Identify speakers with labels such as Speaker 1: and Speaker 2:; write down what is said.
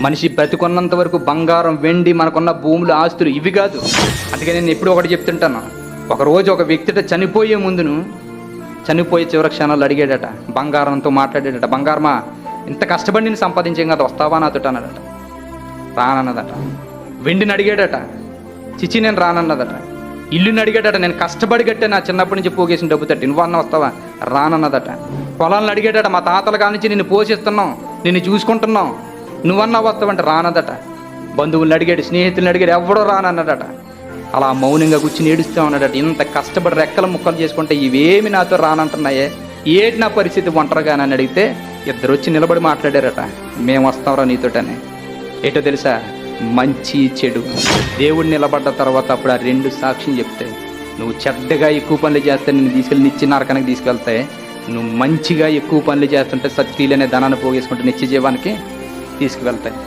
Speaker 1: మనిషి బ్రతికున్నంత వరకు బంగారం, వెండి, మనకున్న భూములు, ఆస్తులు ఇవి కాదు. అందుకే నేను ఎప్పుడూ ఒకటి చెప్తుంటాను. ఒకరోజు ఒక వ్యక్తిట చనిపోయే ముందును, చనిపోయే చివరి క్షణాలు అడిగాడట, బంగారంతో మాట్లాడాడట, బంగారమా ఇంత కష్టపడి నేను సంపాదించాం కదా, వస్తావా నాతో అన్నాడట. రానన్నదట. వెండిని అడిగాడట, చిచి నేను రానన్నదట. ఇల్లుని అడిగాడట, నేను కష్టపడి కట్టే నా చిన్నప్పటి నుంచి పోగేసిన డబ్బు తట్టి, నువ్వన్నా వస్తావా, రానన్నదట. పొలాలను అడిగాడట, మా తాతల కానించి నిన్ను పోషిస్తున్నాం, నిన్ను చూసుకుంటున్నాం, నువ్వన్నా వస్తావంటే రానదట. బంధువులను అడిగాడు, స్నేహితులను అడిగాడు, ఎవడో రానన్నాడట. అలా మౌనంగా కూర్చుని ఏడుస్తూ ఉన్నాడట. ఇంత కష్టపడి రెక్కల ముక్కలు చేసుకుంటే ఇవేమి నాతో రానంటున్నాయే, ఏటి నా పరిస్థితి ఒంటరిగా అని అడిగితే ఇద్దరు వచ్చి నిలబడి మాట్లాడారట, మేము వస్తాంరా నీతోటని. ఏటో తెలుసా, మంచి చెడు దేవుడు నిలబడ్డ తర్వాత అప్పుడు ఆ రెండు సాక్ష్యం చెప్తాయి. నువ్వు చెడ్డగా ఎక్కువ పనులు చేస్తే నిన్ను తీసుకెళ్ళి నిత్య నరకానికి తీసుకెళ్తాయి. నువ్వు మంచిగా ఎక్కువ పనులు చేస్తుంటే సత్క్రియలు అనే ధనాన్ని పోగేసుకుంటే నిత్య జీవానికి తీసుకువెళ్తాయి.